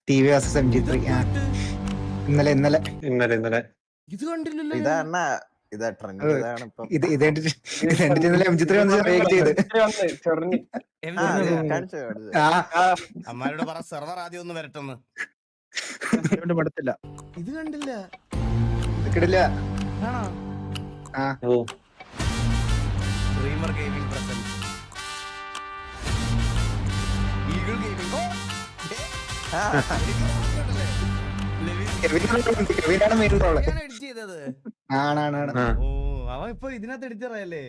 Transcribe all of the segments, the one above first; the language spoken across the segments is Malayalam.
TV vs MG3. ഇന്നലെ ഇത് കണ്ടില്ലല്ലോ. ഇത് കണ്ടിട്ട് ഇന്നലെ MG3 വന്ന് റിയാക്ട് ചെയ്ത്. അമ്മാരോട് പറ സെർവർ ആദ്യം ഒന്ന് വരട്ടെന്ന്. പടത്തില്ല. ഇത് കണ്ടില്ല. കിടില്ല. ആണോ? Dreamer Gaming present. Eagle Gaming. കെവിനാണ് മെയിൻ റോള്. എഡിറ്റ് ചെയ്തത്. ആണ്. ഓ അവൻ ഇപ്പൊ ഇതിനകത്ത് എഡിറ്റർ ആയല്ലേ.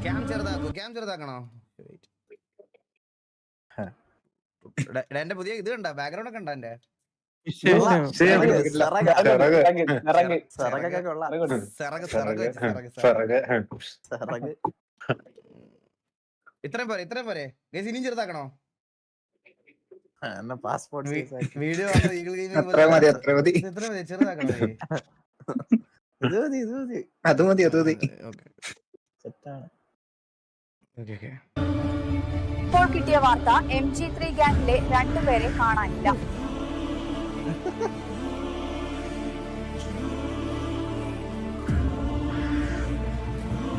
ക്യാം ചെറുതാക്കണോ? എന്റെ പുതിയ ഇത് കണ്ട ബാക്ക്ഗ്രൗണ്ട് ഒക്കെ കണ്ട ഇത്രയും പോരെ ഗൈസ്, ഇനിയും ചെറുതാക്കണോ? വീഡിയോ ചെറുതാക്കണോ? അത് മതി. ഇപ്പോൾ കിട്ടിയ വാർത്ത MG3 ഗ്യാങ്ങിലെ 2 പേരെ കാണാനില്ല.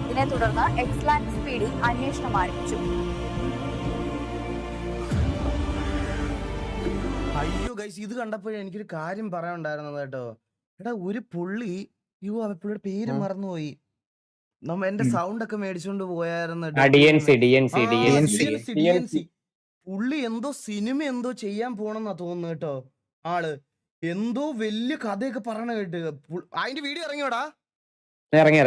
ഇതിനെ തുടർന്ന് എക്സ്ലാൻഡ് സ്പീഡിൽ അന്വേഷണം ആരംഭിച്ചു. അയ്യോ ഗൈസ്, ഇത് കണ്ടപ്പോഴേ എനിക്കൊരു കാര്യം പറയാനുണ്ടായിരുന്നത് കേട്ടോ. എടാ ഒരു പുള്ളിയുടെ പേര് മറന്നുപോയി. എന്റെ സൗണ്ട് ഒക്കെ മേടിച്ചോണ്ട് പോയായിരുന്നു. പുള്ളി എന്തോ സിനിമ എന്തോ ചെയ്യാൻ പോണെന്നാ തോന്നുന്നു കേട്ടോ. ആള് എന്തോ വലിയ കഥയൊക്കെ പറയണ കേട്ട്. അതിന്റെ വീഡിയോ ഇറങ്ങിയോടാ? ഇറങ്ങി.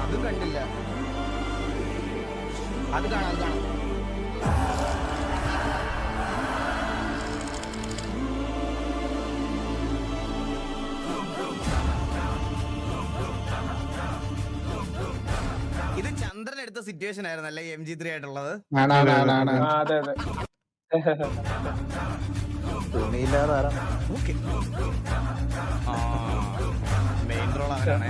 അതും കണ്ടില്ല. അത് കാണാം. ഇത് ചന്ദ്രൻ എടുത്ത സിറ്റുവേഷൻ ആയിരുന്നല്ലേ MG3 ആയിട്ടുള്ളത്? മെയിൻ റോൾ അവനാണ്.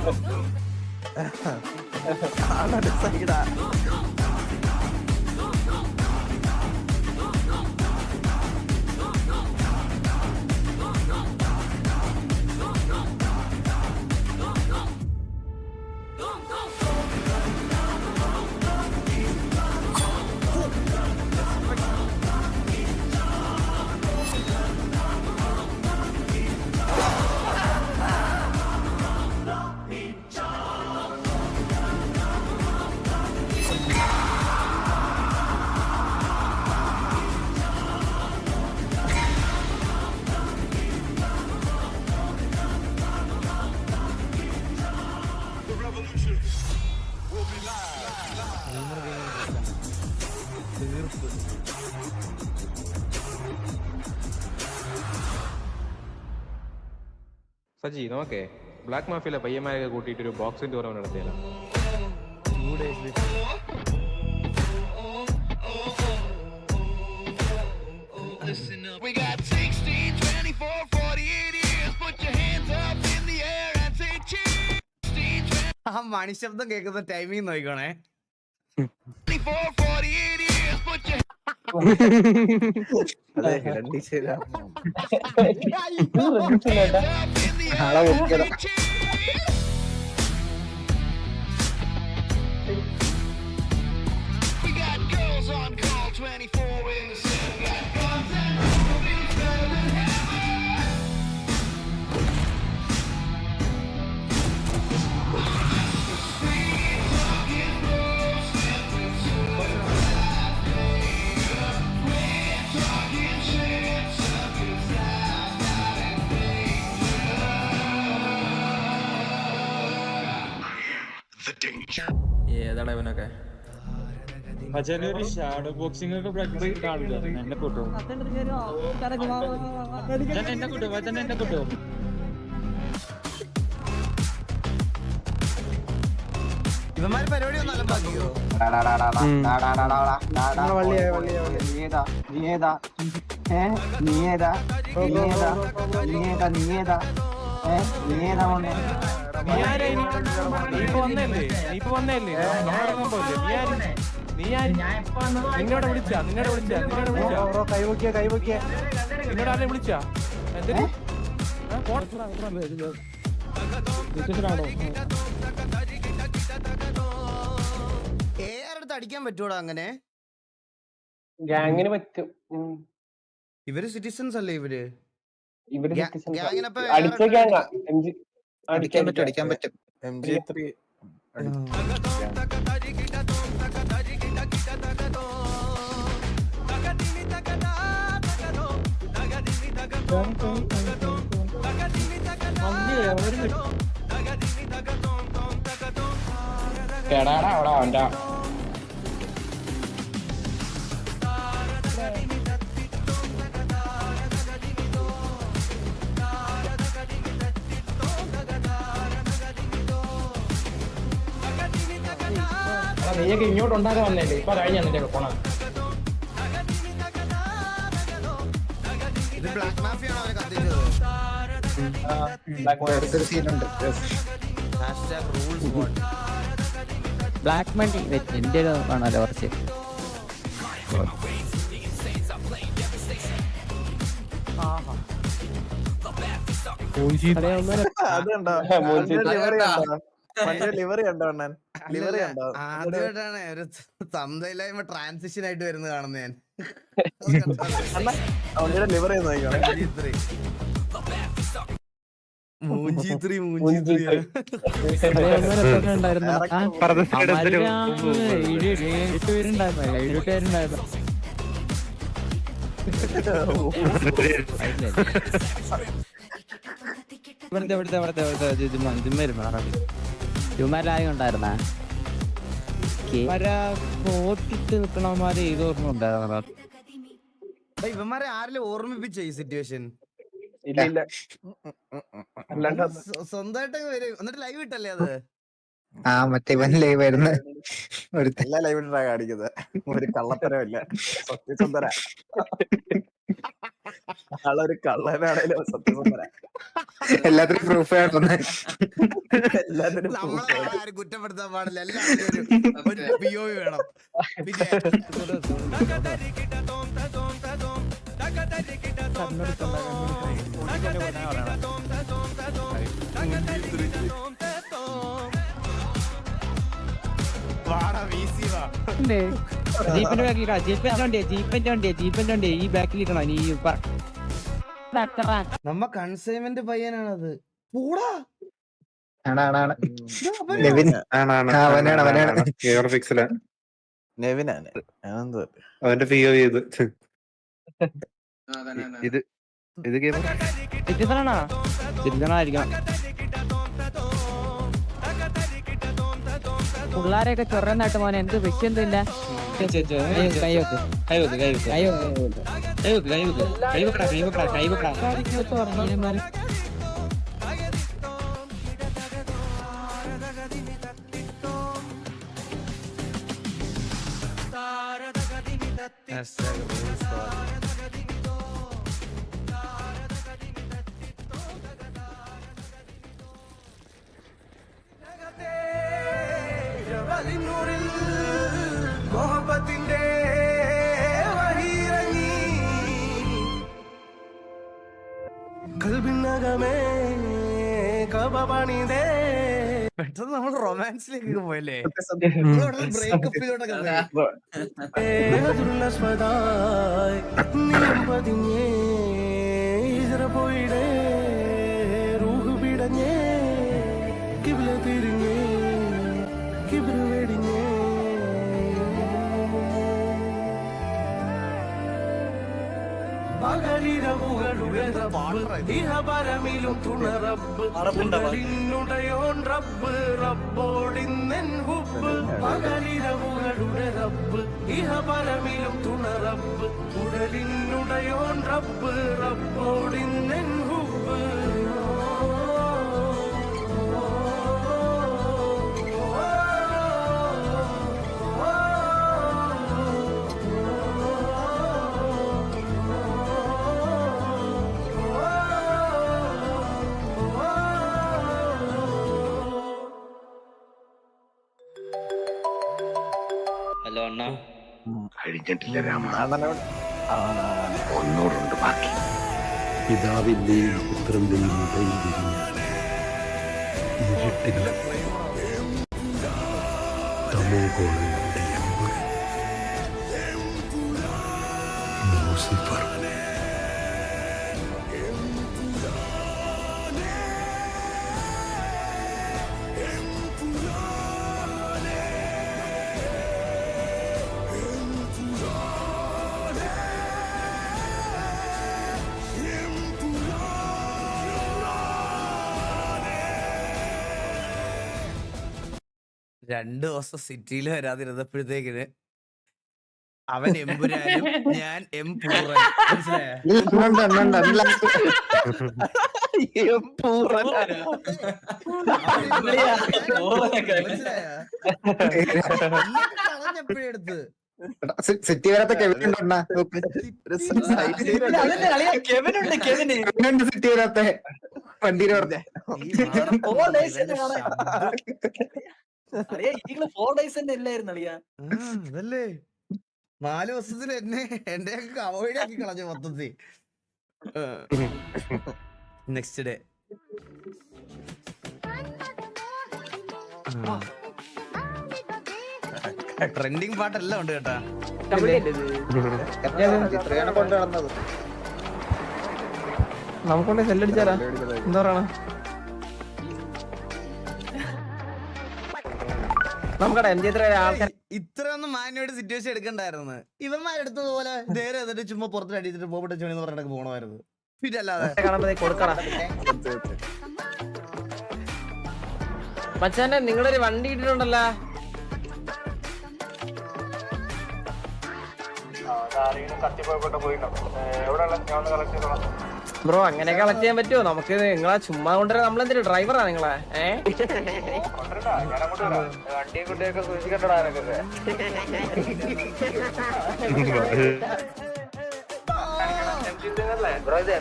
സജി, നോക്കേ ബ്ലാക്ക് മാഫിയിലെ പയ്യന്മാരെ കൂട്ടിയിട്ട് ഒരു ബോക്സിംഗ് ടൂർണമെന്റ് നടത്തിയാലോ? ആ മണിശബ്ദം കേൾക്കുന്ന ടൈമിങ് നോക്കണേ. ഏതാണ് ഇവനൊക്കെ? ഒരു ഷാഡോ ബോക്സിംഗ് ഒക്കെ പ്രാക്ടീസ് കാണില്ല. എന്നെ കൂട്ടോ ഇവന്മാര് പരിപാടി ഒന്നും അലമ്പാക്കിയോ? നീ ആര്? നിന്നോട് വിളിച്ചാ കൈവക്കിയ നിന്നോട് ആരെ വിളിച്ചാ? എന്തിന്? അടുത്ത് അടിക്കാൻ പറ്റൂടാ അങ്ങനെ? ഗ്യാങ്ങിന് പറ്റും. ഇവര് സിറ്റിസൺസ് അല്ലേ ഇവര്? ഇവര് ഗ്യാങ്ങിനപ്പോ അടിച്ച ഗ്യാങ്ങാ. അടിക്കാൻ പറ്റും MG3 കേടാടാ അവിടെ അവന്റെ നീയൊക്കെ ഇങ്ങോട്ട് ഉണ്ടാകാൻ വന്നല്ലേ? ഇപ്പൊ കഴിഞ്ഞ നിന്റെ പോണ ഇത് ബ്ലാക്ക് മാഫിയാണോ അവരെ കത്തിച്ചത്? അടുത്തൊരു സീനുണ്ട്. #RulesWhat. ബ്ലാക്ക് മണി എന്റെ ആണല്ലോ കുറച്ച് ലിവറി കണ്ടോ അണ്ണൻ? ലിവറി കണ്ടോ? ആദ്യമായിട്ടാണ് ഒരു തന്തയില്ലായ്മ ട്രാൻസിഷൻ ആയിട്ട് വരുന്നത് കാണുന്നത് ഞാൻ. അവന്റെ ലിവറി നോക്കിക്കോ. മൂഞ്ചി3 ഇവന്മാരാരും ഉണ്ടായിരുന്ന പോത്തിട്ട് നിൽക്കണമാര് ഇത് ഓർമ്മ ഉണ്ടായിരുന്ന ഇവന്മാരെ ആരെങ്കിലും ഓർമ്മിപ്പിച്ച ഈ സിറ്റുവേഷൻ? ഇല്ല സ്വന്തമായിട്ട് വരും. എന്നിട്ട് ലൈവ് ഇട്ടല്ലേ അത്? മറ്റേ ഇവൻ ലൈവ് വരുന്ന എല്ലാ ലൈവിലാ കാണിക്കുന്നത്. ഒരു കള്ളത്തരമില്ല, സത്യസന്ധര. ആളൊരു കള്ളനാണേലും സത്യസന്ധര. എല്ലാത്തിനും പ്രൂഫ് ആയിട്ടൊന്ന് എല്ലാത്തിനും നമ്മളെ ആരും കുറ്റപ്പെടുത്താൻ പാടില്ല. എല്ലാവരും ഒരു POV വേണം. പിന്നെ വാടാ VC വാ. ജീപ്പിന്റെ ഈ ബാക്കിലിരിക്കണോ നീ? നമ്മ കൺസൈൻമെന്റ് പയ്യനാണത്. കൂടാ ആണ് നെവിൻ. അവനാണ് നെവിനാണ് അവന്റെ POV ഇത് സിറ്റിസണായിരിക്കണം. പിള്ളാരെയൊക്കെ ചൊറന്നായിട്ട് മോനെ എന്ത് വിഷയം എന്തില്ല. പെട്ടെന്ന് നമ്മൾ റൊമാൻസിലേക്ക് പോയല്ലേ? ബ്രേക്കപ്പിലോട്ടൊക്കെ ഇഹപരമിലും തുണറബ്ബ് ഉടലിനുടയോൻ റബ്ബ് റബ്ബോടിന്നെൻ ഹുബ്ബ് പകലിരവുകളുടെ റബ്ബ് ഇഹപരമിലും തുണറബ്ബ് ഉടലിനുടയോൻ റബ്ബ് റബ്ബോടിന്നെൻ ഹുബ്ബ് ഹലോ അണ്ണാ. കഴിഞ്ഞിട്ടില്ല രാമ. അണ്ണനോട് ഒന്നൂടുണ്ട് ബാക്കി. പിതാവിന്റെയും പുത്രന്റെയും ഇടയിൽ വിരിഞ്ഞ ഇരുട്ടിൽ തമോഗോളങ്ങളുടെ എമ്പർ ലൂസിഫർ. രണ്ടു ദിവസം സിറ്റിയിൽ വരാതിരുന്നപ്പോഴത്തേക്കിന് അവൻ എമ്പുരാനും ഞാൻ എം പൂറൻ. മനസ്സിലായോ? കളഞ്ഞപ്പോഴെടുത്ത് സിറ്റി വരാത്ത കെവിൻ ഉണ്ടോ? സിറ്റി വരാത്ത വണ്ടിയിൽ അതല്ലേ 4 ദിവസത്തിൽ എന്റെ അവോയ്ഡ് ആക്കി കളഞ്ഞു മൊത്തത്തിൽ. നെക്സ്റ്റ് ഡേ ട്രെൻഡിങ് പാട്ടെല്ലാം ഉണ്ട് കേട്ടാ. ചിത്രയാണ് കൊണ്ട് നടന്നത്. നമുക്കൊണ്ട് സെല്ലടിച്ചാലാ എന്താ പറയണ? നമുക്കടെ ആൾക്കാർ ഇത്രയൊന്നും മാന്യമായിട്ട് സിറ്റുവേഷൻ എടുക്കണ്ടായിരുന്നു. ഇവന്മാരെടുത്തതുപോലെ നേരെ എന്നിട്ട് ചുമ്മാ പുറത്ത് അടിച്ചിട്ട് പോകട്ടെ ചോണി പറഞ്ഞിട്ട് പോകണമായിരുന്നു. പിന്നെ അല്ലാതെ കാണുമ്പോ കൊടുക്കണ മച്ചാനെ നിങ്ങളൊരു വണ്ടി ഇട്ടിട്ടുണ്ടല്ലോ. ബ്രോ അങ്ങനെ കളക്ട് ചെയ്യാൻ പറ്റുമോ? നമുക്ക് നിങ്ങളെ ചുമ്മാ കൊണ്ടുവരാൻ നമ്മളെന്തിനാ ഡ്രൈവറാ നിങ്ങളെ?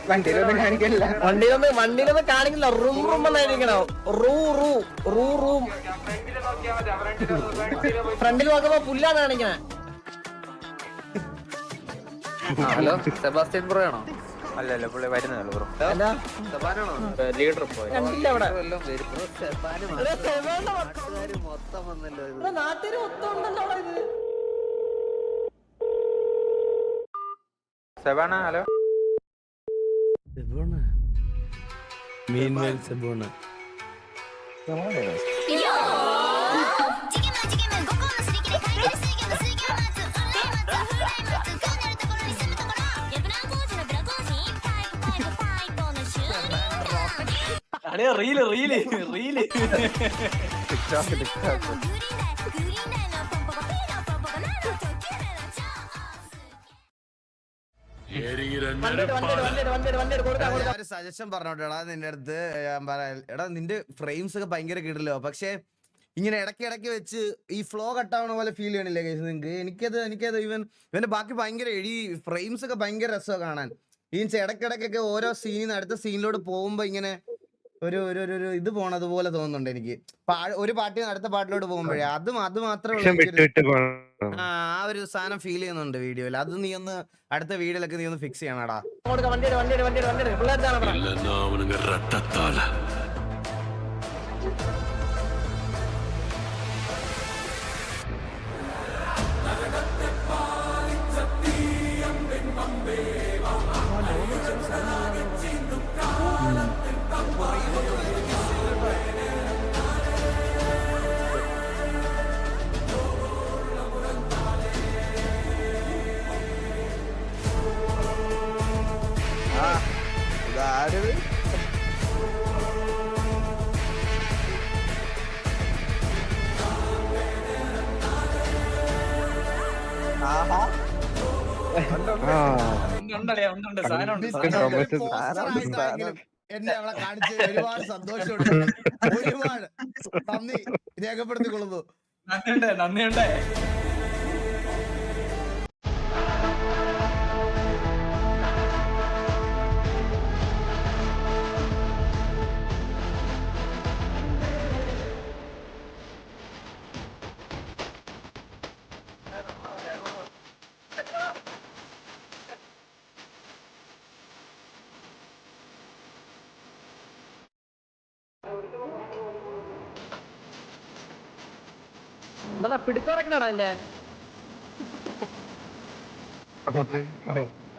വണ്ടിയിലൊന്നും കാണിക്കില്ല. Room room എന്നായിരിക്കണോ? റൂം ഫ്രണ്ടിൽ നോക്കുമ്പോ പുല്ലാണ് കാണിക്കണേ. ഹലോ സെബാസ്റ്റ്യൻ ബ്രോ ആണോ? അല്ലല്ല പുള്ളി വരുന്നല്ലോ ബ്രോ. ലീഡർ പോയി കണ്ടില്ല അവിടെ മൊത്തം വന്നല്ലോ. നാട്ടുകാർ മൊത്തം ഉണ്ടല്ലോ ഇത്. സെബാന ഹലോ. മീൻമേൽ സെബൂണ്. റീല് ടിക്ടോക്ക് സജഷൻ പറഞ്ഞോട്ടെടാ നിന്റെ അടുത്ത്. എടാ നിന്റെ ഫ്രെയിംസ് ഒക്കെ ഭയങ്കര കിടിലോ. പക്ഷെ ഇങ്ങനെ ഇടയ്ക്ക് വെച്ച് ഈ ഫ്ലോ കട്ടാവണ പോലെ ഫീൽ ചെയ്യണില്ലേ കേസ് നിങ്ങൾക്ക്? എനിക്കത് ഇവന്റെ ബാക്കി ഭയങ്കര ഈ ഫ്രെയിംസ് ഒക്കെ ഭയങ്കര രസമാണ് കാണാൻ. ഈ ഇടയ്ക്കിടയ്ക്കൊക്കെ ഓരോ സീനിൽ നിന്ന് അടുത്ത സീനിലോട്ട് പോകുമ്പോ ഇങ്ങനെ ഒരു ഇത് പോണതുപോലെ തോന്നുന്നുണ്ട് എനിക്ക്. ഒരു പാട്ടിൽ നിന്ന് അടുത്ത പാട്ടിലോട്ട് പോകുമ്പോഴേ അത് മാത്രമേ ആ ഒരു സാധനം ഫീൽ ചെയ്യുന്നുണ്ട് വീഡിയോയിൽ. അത് നീ ഒന്ന് അടുത്ത വീഡിയോയിലൊക്കെ നീ ഒന്ന് ഫിക്സ് ചെയ്യണടാ. ഇതാരത്? ആഹാ എന്നെ അവളെ കാണിച്ച് ഒരുപാട് സന്തോഷമുണ്ട്. ഒരുപാട് നന്ദി രേഖപ്പെടുത്തിക്കൊള്ളുന്നു. നന്ദിയുണ്ടേ. എന്താ പിടിച്ചിറക്കണടാ എന്റെ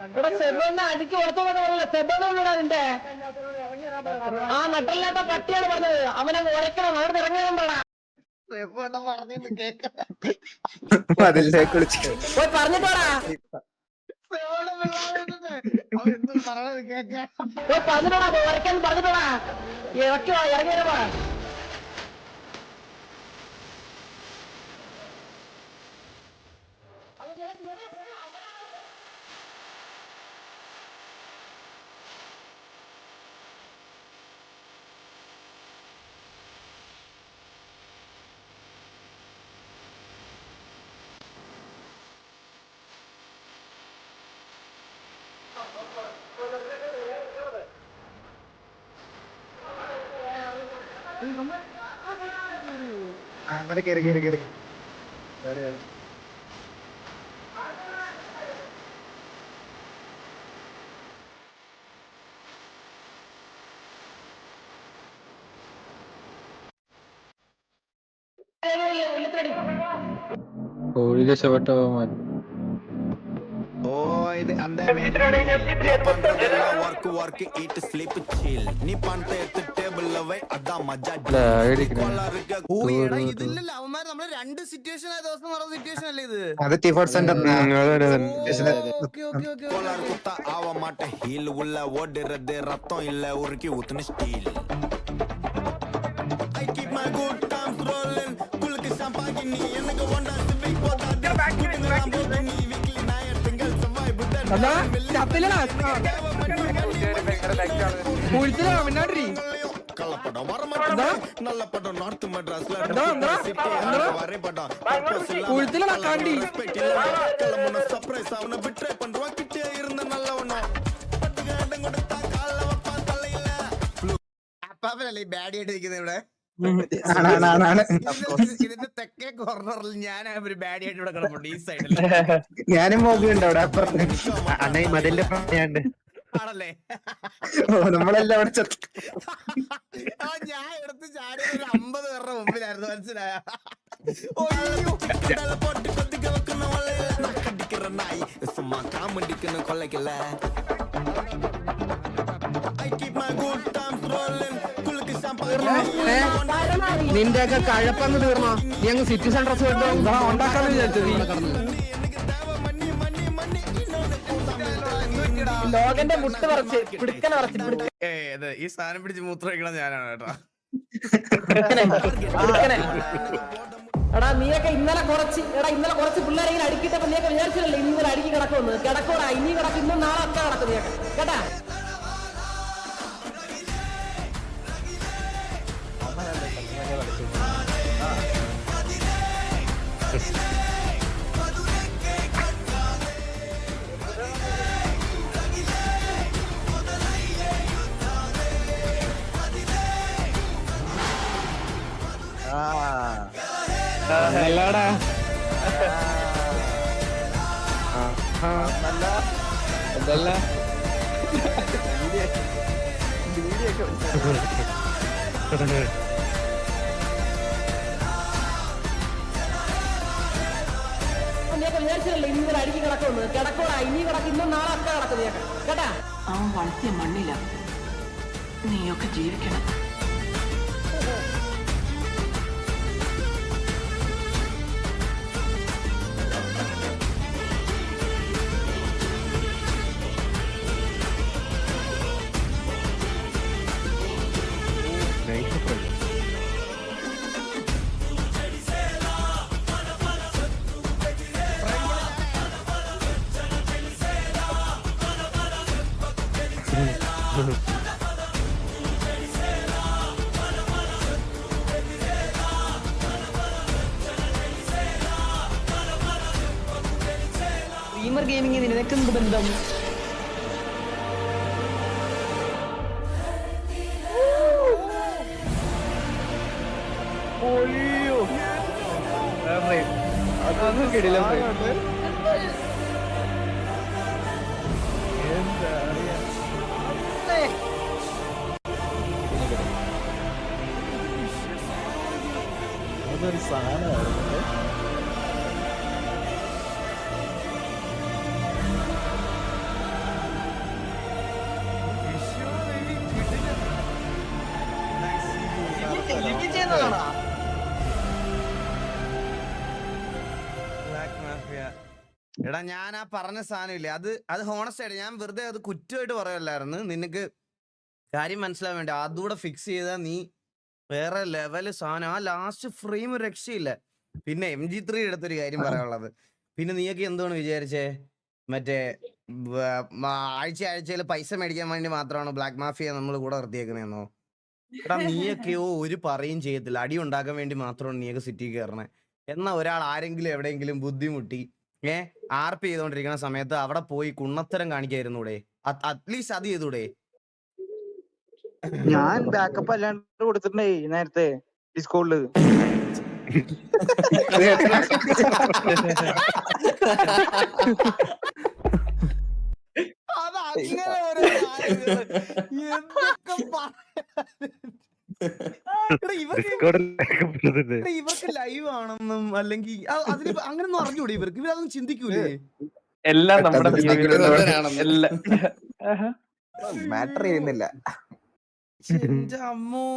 ഇവിടെ സെബോന്ന് അടിച്ചു കൊടുത്തോന്ന് പറയല സെബോന്നാ നിന്റെ ആ നട്ടല്ലാത്ത പട്ടിയാണ് പറഞ്ഞത് അവനെ ഉറക്കണം അവിടെ ഇറങ്ങുന്നുണ്ടോടാ അതിലേക്ക് വിളിച്ചു പോയി പറഞ്ഞിട്ടോടാ പോയി പറഞ്ഞിട്ടോടാ ഉറക്കാൻ പറഞ്ഞിട്ടോടാ ഇറക്കിയോ ഇറങ്ങിയവാ അങ്ങനെ കേറി കോഴി രക്ഷപ്പെട്ട ഇതില്ലല്ലോ അവന്മാർ നമ്മള് 2 സിറ്റുവേഷൻ ആയ ദിവസം നടന്ന സിറ്റുവേഷൻ അല്ലേ ഇത്? അത് ടിഫോർട്ട് സെന്റർ ரத்தம் இல்ல உருக்கி ஊத்துன ஸ்டீல் கள்ளப்படம் வரமாட்டேன் நல்ல படம் நார்த் மெட்ராஸ்ல வரைபடம் சர்ப்ரைஸ் அவனை பிட்ரே பண்றவா கிட்டே இருந்த நல்லவனோ അപ്പാപ്പനല്ലേ ഈ ബാഡി ആയിട്ട് നിൽക്കുന്നത് ഇവിടെ ഇതിന്റെ തെക്കേ കോർണറിൽ ഞാൻ ഒരു ബാഡി ആയിട്ട് ഇവിടെ കിടപ്പുണ്ട് ഈ സൈഡിൽ ഞാനും പോകുന്നുണ്ട് അവിടെ അപ്പുറത്ത് മതിലിന്റെ പണിയുണ്ട് ആണല്ലേ നമ്മളെല്ലാം അവിടെ ഞാൻ എടുത്ത് ചാടി ഒരു 50 പേരുടെ മുമ്പിലായിരുന്നു മനസ്സിലായ കൊള്ളക്കല്ല നിന്റെയൊക്കെ കഴപ്പങ്ങ് തീർന്നോ നീ അങ്ങ് സിറ്റി സെന്റർ ഉണ്ടാക്കാന്ന് വിചാരിച്ചത് ലോകന്റെ മുട്ട് പറിച്ച് പിടിക്കനെ പറിച്ച് ഈ സാധനം പിടിച്ച് മൂത്രം വയ്ക്കണം ഞാനാണ് കേട്ടോ എടാ നീയൊക്കെ ഇന്നലെ കുറച്ച് പിള്ളേരെ ഇങ്ങനെ അടുക്കിട്ടപ്പോ നീയൊക്കെ വിചാരിച്ചില്ലല്ലോ ഇന്നലെ അടുക്കി കിടക്കുമെന്ന് കിടക്കൂടാ ഇനി കിടക്കും ഇന്നും നാളെ ഒക്കെ കിടക്കും നീയൊക്കെ കേട്ടാ നല്ലടാ അതല്ല വിചാരിച്ചില്ലല്ലോ ഇന്നലെ അടുക്കി കിടക്കുമെന്ന് കിടക്കൂടാ ഇനി കിടക്കും ഇന്നും നാളെ ഒക്കെ കിടക്കും നീയൊക്കെ കേട്ടാ അവൻ വളർത്തിയ മണ്ണില നീയൊക്കെ ജീവിക്കണം ഗെയിമർ ഗെയിമിംഗ് നിനക്കെന്ത് ബന്ധം അതൊന്നും കിടില അതൊരു സാധനമായിരുന്നു ചെയ്യുന്നതാണോ? ബ്ലാക്ക് മാഫിയ എടാ ഞാൻ ആ പറഞ്ഞ സാധനം ഇല്ലേ അത് ഹോണസ്റ്റ് ആയിട്ട് ഞാൻ വെറുതെ അത് കുറ്റമായിട്ട് പറയല്ലായിരുന്നു. നിനക്ക് കാര്യം മനസ്സിലാൻ വേണ്ടി അതുകൂടെ ഫിക്സ് ചെയ്താൽ നീ വേറെ ലെവല് സാധനം. ആ ലാസ്റ്റ് ഫ്രെയിം രക്ഷയില്ല. പിന്നെ MG3 എടുത്തൊരു കാര്യം പറയാനുള്ളത്, പിന്നെ നീയൊക്കെ എന്താണ് വിചാരിച്ചേ? മറ്റേ ആഴ്ചയിൽ പൈസ മേടിക്കാൻ വേണ്ടി മാത്രമാണ് ബ്ലാക്ക് മാഫിയ നമ്മൾ കൂടെ നിർത്തിയേക്കണേന്നോ? എടാ നീയൊക്കെയോ ഒരു പറയും ചെയ്യത്തില്ല, അടി ഉണ്ടാക്കാൻ വേണ്ടി മാത്രമാണ് നീയൊക്കെ സിറ്റി കയറണേ. എന്നാ ഒരാൾ ആരെങ്കിലും എവിടെയെങ്കിലും ബുദ്ധിമുട്ടി RP ചെയ്തോണ്ടിരിക്കുന്ന സമയത്ത് അവിടെ പോയി കുണ്ണത്തരം കാണിക്കായിരുന്നൂടെ? അറ്റ്ലീസ്റ്റ് അത് ചെയ്തൂടെ? ഞാൻ ബാക്കപ്പ് അല്ലാണ്ട് കൊടുത്തിട്ടുണ്ടേ നേരത്തെ ഡിസ്കോഡില്. അത് അങ്ങനെ ഓരോ കാര്യങ്ങള്. എന്തൊക്കെ ഇവർക്ക് ലൈവ് ആണെന്നും അല്ലെങ്കിൽ അതിന് അങ്ങനൊന്നും അറിഞ്ഞൂടെ ഇവർക്ക്? ഇവരതൊന്നും ചിന്തിക്കൂലേ? എല്ലാം നമ്മുടെ മാറ്റർ ചെയ്യുന്നില്ല. എന്റെ അമ്മോ.